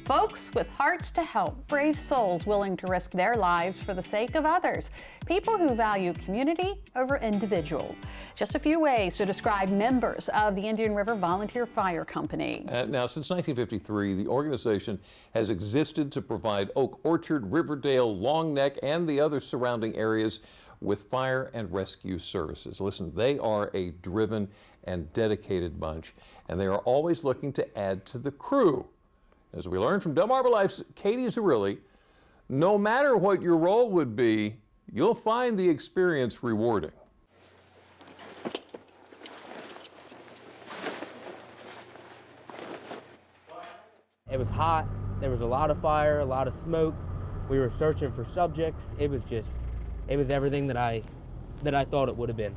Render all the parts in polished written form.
Folks with hearts to help, brave souls willing to risk their lives for the sake of others, people who value community over individual. Just a few ways to describe members of the Indian River Volunteer Fire Company. Now, since 1953, the organization has existed to provide Oak Orchard, Riverdale, Long Neck, and the other surrounding areas with fire and rescue services. Listen, they are a driven and dedicated bunch, and they are always looking to add to the crew. As we learned from Delmarva Life's Katie Zerilli, no matter what your role would be, you'll find the experience rewarding. It was hot, there was a lot of fire, a lot of smoke. We were searching for subjects. It was everything that I thought it would have been.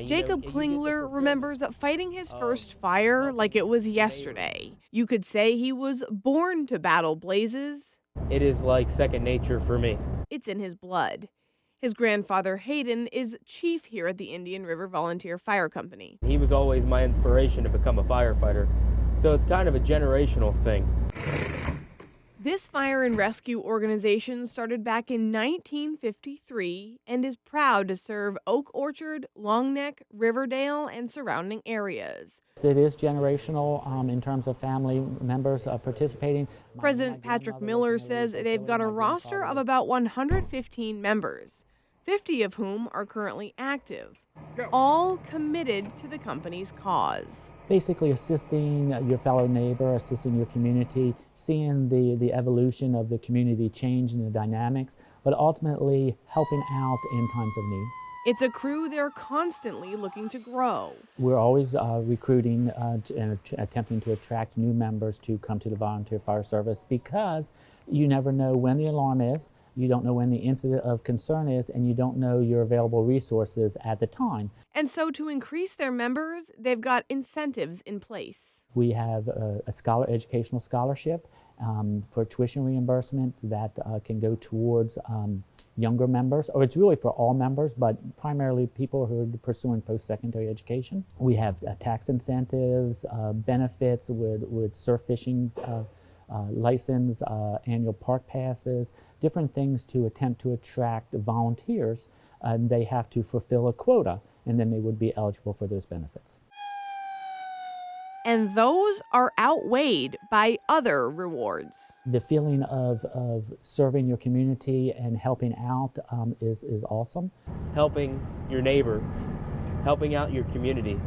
Jacob Klingler remembers fighting his first fire like it was yesterday. You could say he was born to battle blazes. It is like second nature for me. It's in his blood. His grandfather Hayden is chief here at the Indian River Volunteer Fire Company. He was always my inspiration to become a firefighter, so it's kind of a generational thing. This fire and rescue organization started back in 1953 and is proud to serve Oak Orchard, Long Neck, Riverdale, and surrounding areas. It is generational in terms of family members participating. President Patrick Miller says they've got a roster of about 115 members, 50 of whom are currently active, all committed to the company's cause. Basically assisting your fellow neighbor, assisting your community, seeing the evolution of the community change and the dynamics, but ultimately helping out in times of need. It's a crew they're constantly looking to grow. We're always recruiting and attempting to attract new members to come to the Volunteer Fire Service because you never know when the alarm is, you don't know when the incident of concern is, and you don't know your available resources at the time. And so to increase their members, they've got incentives in place. We have a educational scholarship for tuition reimbursement that can go towards younger members, or it's really for all members, but primarily people who are pursuing post-secondary education. We have tax incentives, benefits with surf fishing license, annual park passes, different things to attempt to attract volunteers. They have to fulfill a quota, and then they would be eligible for those benefits. And those are outweighed by other rewards. The feeling of serving your community and helping out is awesome. Helping your neighbor, helping out your community,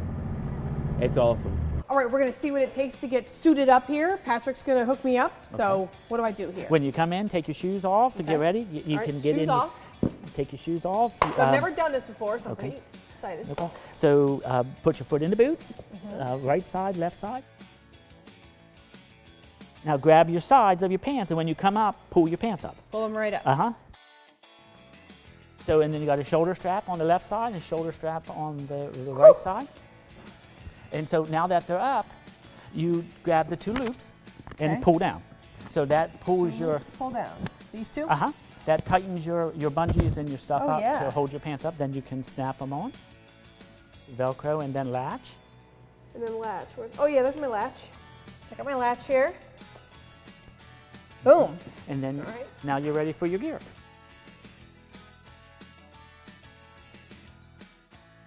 it's awesome. All right, we're gonna see what it takes to get suited up here. Patrick's gonna hook me up, so what do I do here? When you come in, take your shoes off and get ready. You All right, can get shoes in. off. Take your shoes off. So I've never done this before, so I'm okay. pretty excited. Okay. So put your foot in the boots, right side, left side. Now grab your sides of your pants, and when you come up, pull your pants up. Pull them right up. So, and then you got a shoulder strap on the left side and a shoulder strap on the right side. And so now that they're up, you grab the two loops and pull down. So that pulls your... Pull down. These two? That tightens your bungees and your stuff up yeah. to hold your pants up. Then you can snap them on. Velcro and then latch. And then latch. Oh yeah, there's my latch. I got my latch here. Boom. And then now you're ready for your gear.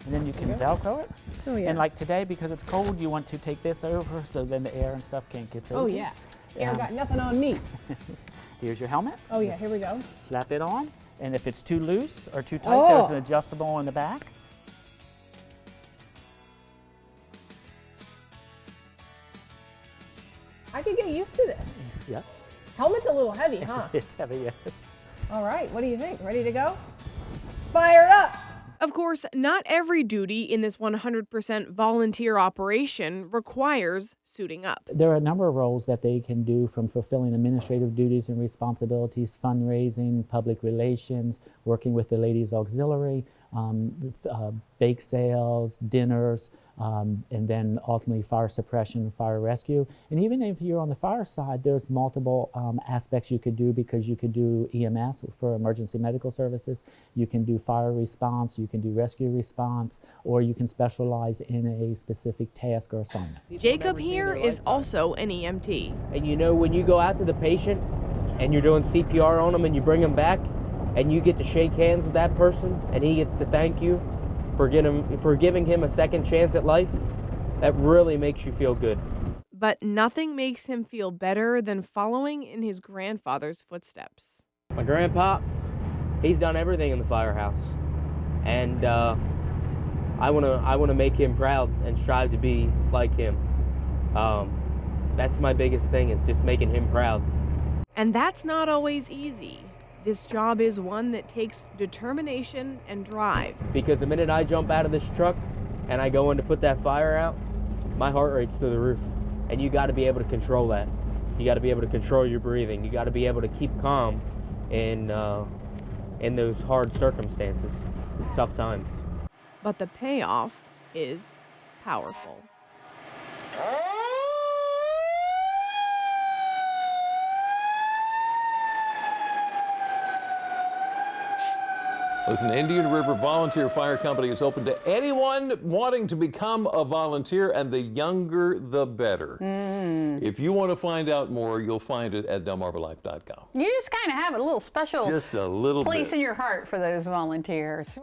And then you can Velcro it. Oh yeah. And like today, because it's cold, you want to take this over so then the air and stuff can't get over. Oh yeah. Air got nothing on me. Here's your helmet. Oh yeah, here we go. Slap it on. And if it's too loose or too tight, there's an adjustable in the back. I could get used to this. Yeah. Helmet's a little heavy, huh? It's heavy, yes. All right, what do you think? Ready to go? Fired up! Of course, not every duty in this 100% volunteer operation requires suiting up. There are a number of roles that they can do, from fulfilling administrative duties and responsibilities, fundraising, public relations, working with the Ladies Auxiliary, bake sales, dinners, and then ultimately fire suppression, fire rescue. And even if you're on the fire side, there's multiple aspects you could do, because you could do EMS for emergency medical services, you can do fire response, you can do rescue response, or you can specialize in a specific task or assignment. Jacob here is also an EMT. And you know, when you go after the patient and you're doing CPR on them and you bring them back and you get to shake hands with that person and he gets to thank you for giving him a second chance at life, that really makes you feel good. But nothing makes him feel better than following in his grandfather's footsteps. My grandpa, he's done everything in the firehouse, and I wanna make him proud and strive to be like him. That's my biggest thing, is just making him proud. And that's not always easy. This job is one that takes determination and drive. Because the minute I jump out of this truck and I go in to put that fire out, my heart rate's through the roof. And you got to be able to control that. You got to be able to control your breathing. You got to be able to keep calm in those hard circumstances, tough times. But the payoff is powerful. Listen, Indian River Volunteer Fire Company is open to anyone wanting to become a volunteer, and the younger the better. If you want to find out more, you'll find it at delmarvalife.com. You just kind of have a little special Just a little place bit. in your heart for those volunteers.